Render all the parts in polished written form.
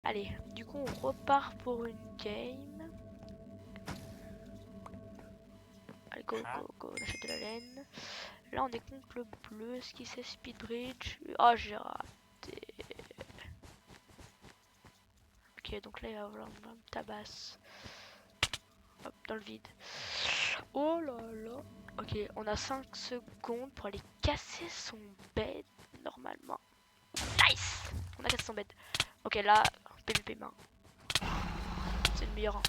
Allez, du coup on repart pour une game. Allez, go, go, go, on achète de la laine. Là on est contre le bleu, est-ce qu'il sait speed bridge? Oh, j'ai raté. Ok, donc là il va falloir me tabasse. Hop, dans le vide. Oh là là. Ok, on a 5 secondes pour aller casser son bed normalement. Nice. On a cassé son bed. Ok, là, PVP main. C'est le meilleur.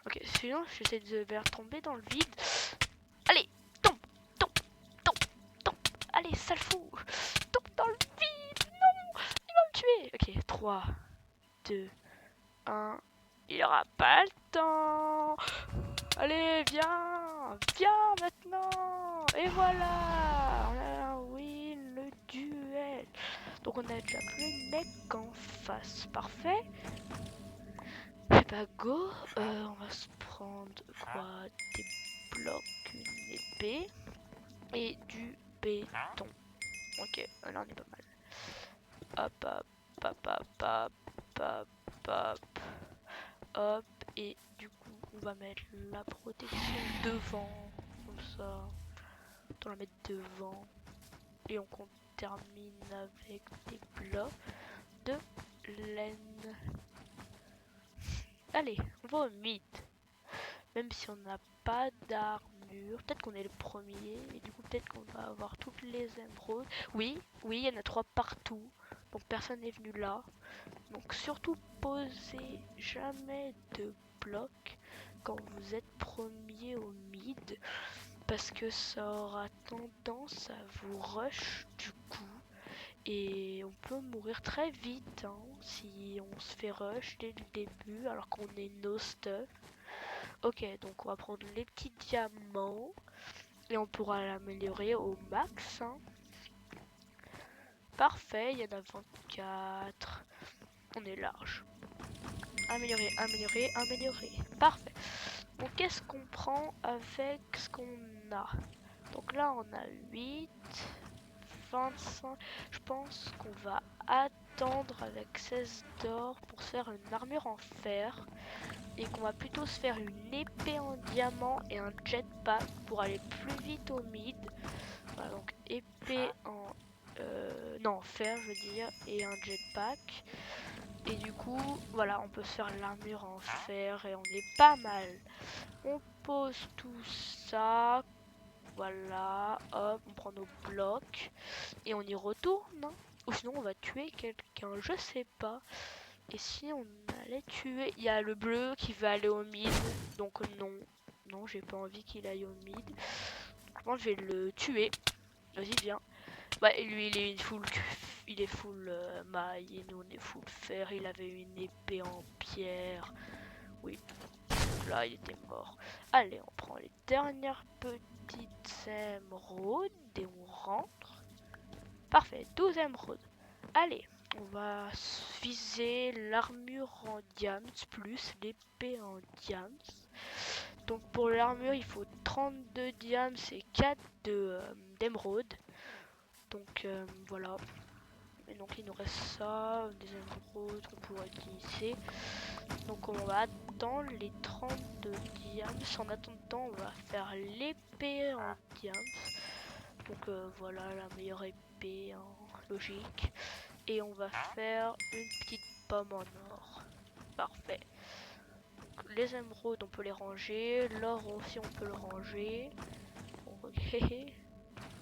Ok, sinon j'essaie de faire tomber dans le vide. Allez, tombe, tombe, tombe, tombe. Allez, sale fou. Tombe dans le vide. Non, il va me tuer. Ok, 3, 2, 1. Il aura pas le temps. Allez, viens, viens maintenant. Et voilà, on a win le duel. Donc on a déjà plus le mec en face. Parfait. Et bah go, on va se prendre quoi? Des blocs, une épée et du béton. Ok, là on est pas mal. Hop, hop, hop, hop, hop, hop, hop, hop. Et du coup, on va mettre la protection devant, comme ça. On va la mettre devant. Et on termine avec des blocs de laine. Allez, on va au mythe. Même si on n'a pas d'armure, peut-être qu'on est le premier, et du coup peut-être qu'on va avoir toutes les émeraudes. Oui, oui, il y en a 3 partout, donc personne n'est venu là. Donc surtout posez jamais de blocs quand vous êtes premier au mid, parce que ça aura tendance à vous rush du coup. Et on peut mourir très vite hein, si on se fait rush dès le début alors qu'on est no stuff. Ok, donc on va prendre les petits diamants et on pourra l'améliorer au max. Hein. Parfait, il y en a 24. On est large. Améliorer, améliorer, améliorer. Parfait. Donc qu'est-ce qu'on prend avec ce qu'on a? Donc là on a 8, 25. Je pense qu'on va attendre avec 16 d'or pour se faire une armure en fer. Et qu'on va plutôt se faire une épée en diamant et un jetpack pour aller plus vite au mid. Voilà, donc épée en... non, fer je veux dire, et un jetpack. Et du coup, voilà, on peut se faire l'armure en fer et on est pas mal. On pose tout ça. Voilà, hop, on prend nos blocs et on y retourne. Hein. Ou sinon on va tuer quelqu'un, je sais pas. Et si on allait tuer... Il y a le bleu qui va aller au mid. Donc non. Non, j'ai pas envie qu'il aille au mid. Je pense que je vais le tuer. Vas-y, viens. Bah, lui, il est full... Il est full maille. Et nous, on est full fer. Il avait une épée en pierre. Oui. Donc là, il était mort. Allez, on prend les dernières petites émeraudes. Et on rentre. Parfait. 12 émeraudes. Allez. On va viser l'armure en diams plus l'épée en diams. Donc pour l'armure il faut 32 diams et 4 d'émeraude. Donc voilà. Et donc il nous reste ça, des émeraudes qu'on pourrait utiliser. Donc on va attendre les 32 diams. En attendant on va faire l'épée en diams. Donc voilà la meilleure épée en logique. Et on va faire une petite pomme en or. Parfait. Donc, les émeraudes, on peut les ranger. L'or aussi, on peut le ranger. Ok.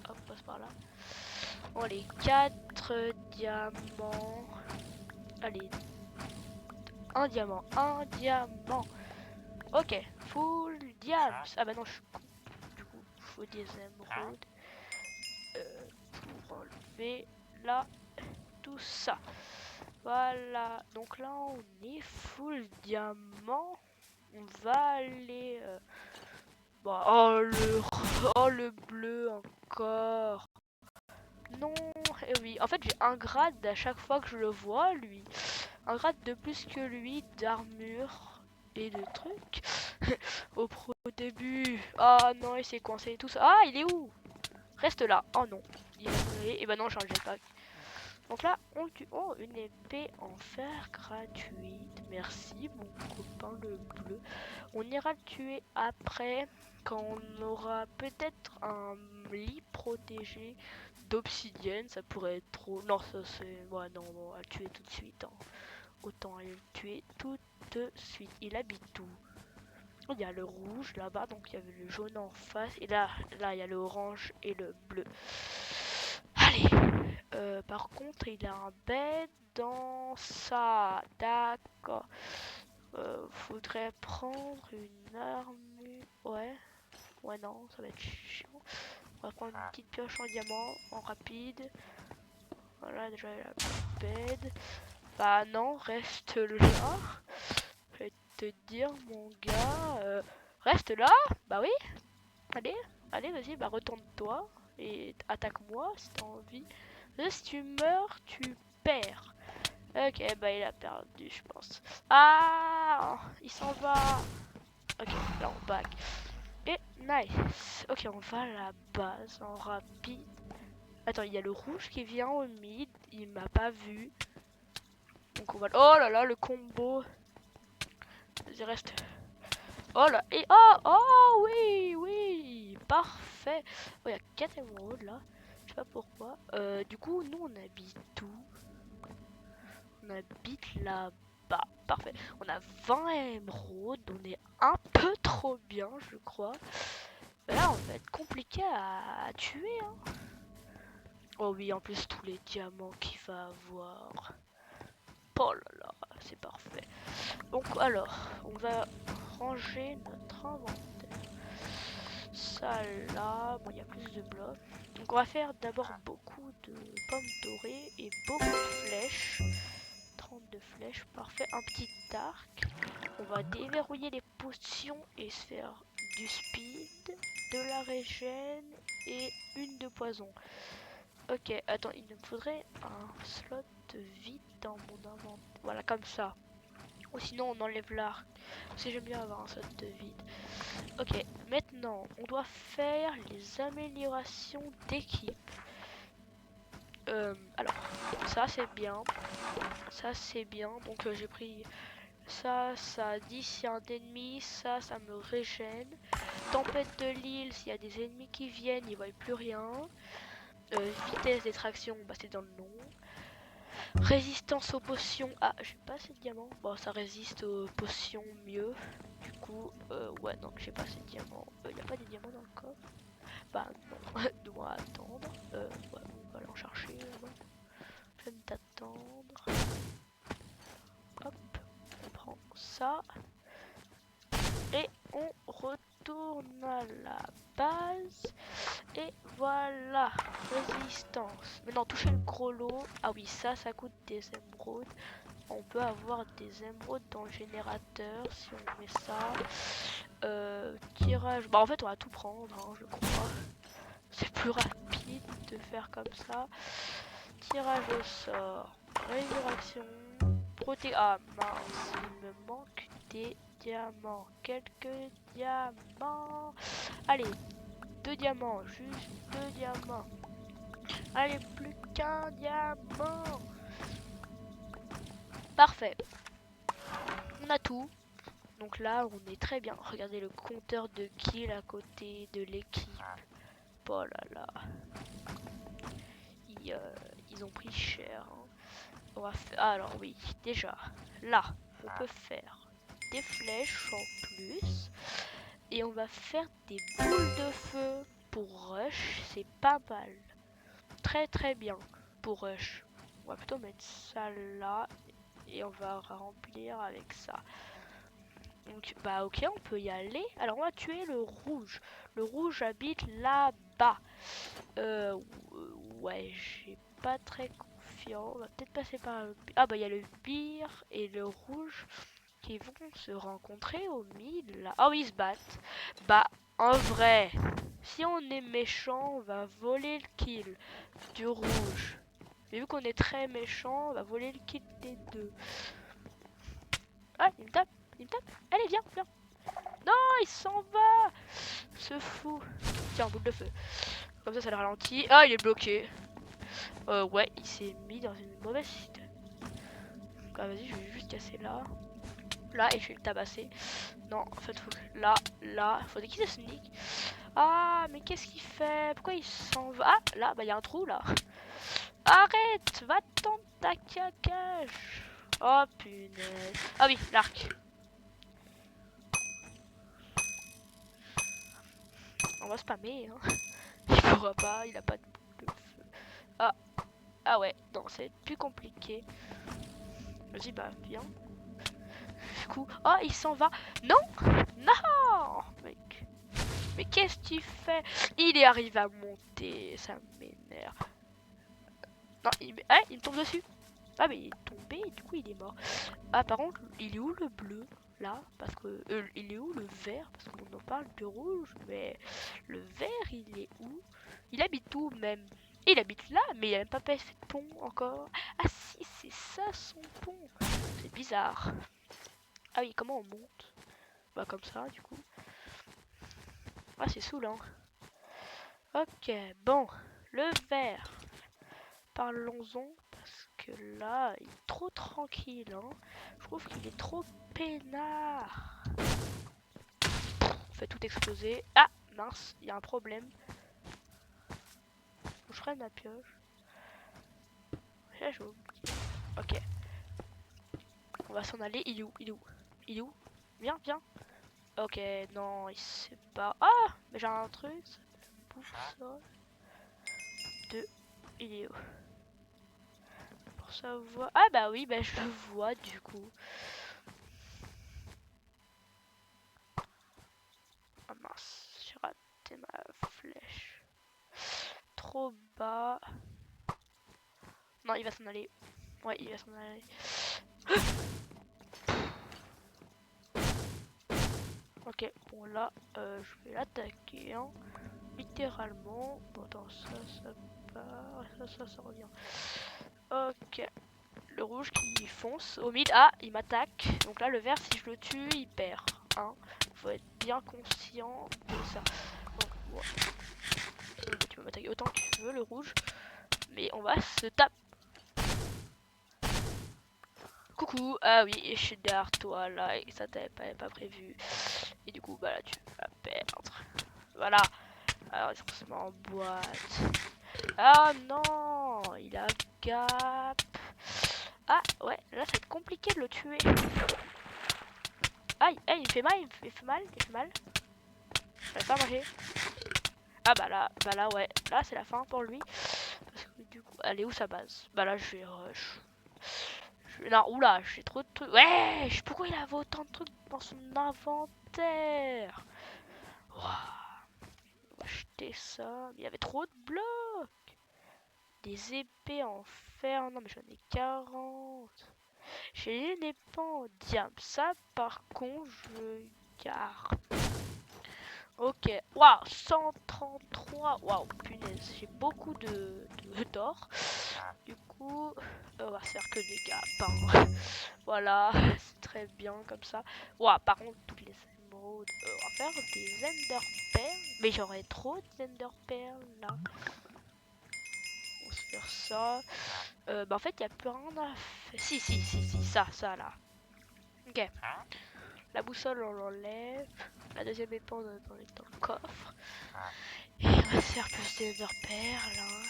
Hop, on passe par là. Bon, allez, 4 diamants. Allez. Un diamant. Un diamant. Ok. Full diams. Ah bah non, je suis con. Du coup, il faut des émeraudes. Pour enlever là tout ça. Voilà, donc là on est full diamant. On va aller... Bon, oh le bleu encore. Non, et oui. En fait j'ai un grade à chaque fois que je le vois lui. Un grade de plus que lui d'armure et de trucs. Au début. Ah non, il s'est coincé et tout ça. Ah, il est où? Reste là. Oh non. Il est... Et bah non, j'ai un jetpack. Donc là, on tue. Oh, une épée en fer gratuite. Merci, mon copain le bleu. On ira le tuer après, quand on aura peut-être un lit protégé d'obsidienne. Ça pourrait être trop... Non, ça c'est... Ouais, non, on va le tuer tout de suite. Hein. Autant aller le tuer tout de suite. Il habite où? Il y a le rouge là-bas, donc il y avait le jaune en face. Et là, il y a le orange et le bleu. Allez, par contre, il a un bed dans ça. D'accord. Faudrait prendre une arme. Ouais. Ouais, non, ça va être chiant. On va prendre une petite pioche en diamant, en rapide. Voilà, déjà, il a le bed. Bah non, reste là. Je vais te dire, mon gars. Reste là. Bah oui. Allez, allez, vas-y, bah retourne-toi. Et attaque-moi si t'as envie. Si tu meurs, tu perds. Ok, bah il a perdu, je pense. Ah, il s'en va. Ok, là on back. Et nice. Ok, on va à la base en rapide. Attends, il y a le rouge qui vient au mid. Il m'a pas vu. Donc on va... Oh là là, le combo. Vas-y, reste. Oh là. Et oh, oh oui, oui. Parfait. Oh, il y a 4 émeraudes là. Je sais pas pourquoi. Du coup, nous on habite où? On habite là-bas. Parfait. On a 20 émeraudes. On est un peu trop bien, je crois. Mais là, on va être compliqué à tuer. Hein. Oh oui, en plus, tous les diamants qu'il va avoir. Oh là là, c'est parfait. Donc, alors, on va ranger notre inventaire. Ça là, bon, il y a plus de blocs. Donc, on va faire d'abord beaucoup de pommes dorées et beaucoup de flèches. 32 flèches, parfait. Un petit arc. On va déverrouiller les potions et se faire du speed, de la régène et une de poison. Ok, attends, il me faudrait un slot vide dans mon inventaire. Voilà, comme ça. Ou sinon, on enlève l'arc. Parce que j'aime bien avoir un slot de vide. Ok, maintenant, on doit faire les améliorations d'équipe. Alors, ça c'est bien. Ça c'est bien. Donc, j'ai pris ça, ça dit s'il y a un ennemi. Ça me régène. Tempête de l'île, s'il y a des ennemis qui viennent, ils voient plus rien. Vitesse d'extraction, bah c'est dans le nom. Résistance aux potions. Ah, j'ai pas assez de diamants. Bon, ça résiste aux potions mieux. Du coup, ouais, non, j'ai pas assez de diamants. Y a pas des diamants dans le coffre? Bah non, dois attendre. Ouais, on va aller en chercher. Ouais. Je vais t'attendre. Hop, on prend ça. Et on retourne à la base. Et voilà, résistance. Maintenant, toucher le gros lot. Ah oui, ça coûte des émeraudes. On peut avoir des émeraudes dans le générateur si on met ça. Tirage. Bah, en fait, on va tout prendre, hein, je crois. C'est plus rapide de faire comme ça. Tirage au sort. Résurrection. Ah mince, il me manque des diamants. Quelques diamants. Allez, 2 diamants, juste 2 diamants. Allez, plus qu'un diamant. Parfait. On a tout. Donc là, on est très bien. Regardez le compteur de kills à côté de l'équipe. Oh là là. Ils ont pris cher. Hein. On va faire... Alors oui, déjà, là, on peut faire des flèches en plus. Et on va faire des boules de feu pour rush. C'est pas mal. Très très bien pour rush. On va plutôt mettre ça là. Et on va remplir avec ça. Donc bah ok, on peut y aller. Alors on va tuer le rouge. Le rouge habite là-bas. Ouais, j'ai pas très confiant. On va peut-être passer par le... Ah bah il y a le pire et le rouge qui vont se rencontrer au milieu là. Ah oui, ils se battent. Bah en vrai, si on est méchant, on va voler le kill du rouge. Mais vu qu'on est très méchant, on va voler le kill des deux. Ah, il me tape, il me tape. Allez, viens, viens. Non, il s'en va. Ce fou. Tiens, boule de feu. Comme ça le ralentit. Ah, il est bloqué. Ouais, il s'est mis dans une mauvaise situation. Ah, vas-y, je vais juste casser là. Là, et je vais le tabasser. Non, en fait, faut que là, faut qu'il se sneak. Ah, mais qu'est-ce qu'il fait? Pourquoi il s'en va? Ah, là, bah, il y a un trou, là. Arrête! Va-t'en ta cage! Oh, punaise. Ah oui, l'arc. On va spammer, hein. Il pourra pas, il a pas de boule de feu. Ah, ah ouais, non, c'est plus compliqué. Vas-y, bah, viens. Du coup, oh, il s'en va. Non! Non! Mec. Mais qu'est-ce qu'il fait? Il est arrivé à monter, ça m'énerve. Non, il me tombe dessus. Ah, mais il est tombé et du coup, il est mort. Ah, par contre, il est où le bleu? Là, parce que il est où le vert? Parce qu'on en parle de rouge, mais le vert, il est où? Il habite où même? Il habite là, mais il a même pas fait de pont encore. Ah si, c'est ça son pont. C'est bizarre. Ah oui, comment on monte? Bah comme ça, du coup. Ah, c'est saoulant. Ok, bon, le vert. Parlons-en, parce que là, il est trop tranquille, hein. Je trouve qu'il est trop peinard. On fait tout exploser. Ah, mince, il y a un problème. Je ferai ma pioche. Là, j'ai oublié. Ok. On va s'en aller. Il est où? Il est où? Il est où? Viens, viens. Ok, non, il sait pas. Ah, mais j'ai un truc. Boussole. Il est où? Pour savoir. Ah bah oui, bah je le vois du coup. Ah mince, j'ai raté ma flèche. Trop bas. Non, il va s'en aller. Ouais, il va s'en aller. Ok, bon là, je vais l'attaquer, hein. Littéralement. Bon, attends, ça part. Ça revient. Ok. Le rouge qui fonce au mid. Ah, il m'attaque. Donc là, le vert, si je le tue, il perd. Hein. Faut être bien conscient de ça. Donc, ouais. Tu peux m'attaquer autant que tu veux, le rouge. Mais on va se taper. Coucou, ah oui, je suis derrière toi là, et ça t'avait pas prévu. Et du coup, bah là, tu vas perdre. Voilà. Alors, il se met en boîte. Ah non, il a gap. Ah ouais, là, ça va être compliqué de le tuer. Aïe, aïe, il fait mal, il fait mal, il fait mal. J'arrive pas à manger. Ah bah là, ouais. Là, c'est la fin pour lui. Parce que du coup, elle est où sa base? Bah là, je vais rush. Non, oula, j'ai trop de trucs. Wesh, pourquoi il avait autant de trucs dans son inventaire? Waouh, on va acheter ça. Il y avait trop de blocs. Des épées en fer. Non, mais j'en ai 40. J'ai les épées en diable. Ça, par contre, je garde. Ok, waouh, 133. Waouh, punaise, j'ai beaucoup d'or. Du coup, on va faire que des gaps. Hein. Voilà, c'est très bien comme ça. Waouh, par contre, toutes les émeraudes, on va faire des ender perles. Mais j'aurais trop d'ender perles là. On va se faire ça. Bah en fait, il n'y a plus rien à faire. Si, ça là. Ok. La boussole, on l'enlève. La deuxième épée, on dans le coffre. Et on va se faire plus des ender perles. Hein.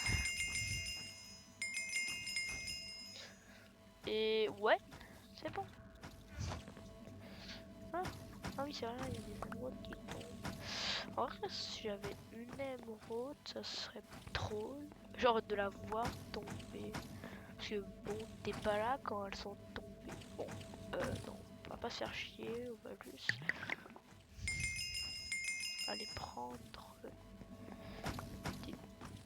Et ouais, c'est bon. Ah, ah oui, c'est vrai, il y a des émeraudes qui tombent. En vrai, si j'avais une émeraude, ça serait trop. Genre de la voir tomber. Parce que bon, t'es pas là quand elles sont tombées. Bon, non, on va pas se faire chier, on va juste aller prendre des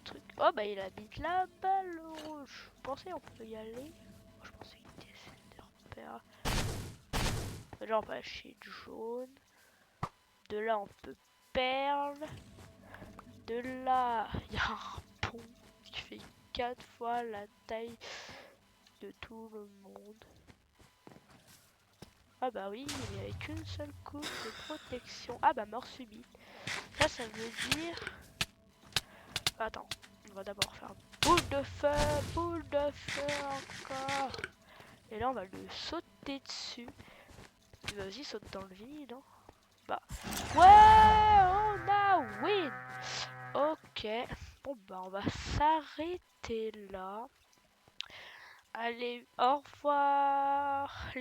trucs. Oh bah il habite là-bas le rouge. Je pensais on pouvait y aller. Je pensais qu'il était super. Là on va acheter du jaune. De là on peut perle. De là il y a un pont qui fait 4 fois la taille de tout le monde. Ah bah oui, il n'y avait qu'une seule couche de protection. Ah bah mort subite. Ça veut dire... Attends, on va d'abord faire boule de feu encore. Et là, on va lui sauter dessus. Vas-y, saute dans le vide. Hein. Bah, ouais, on a win. Ok, bon bah, on va s'arrêter là. Allez, au revoir.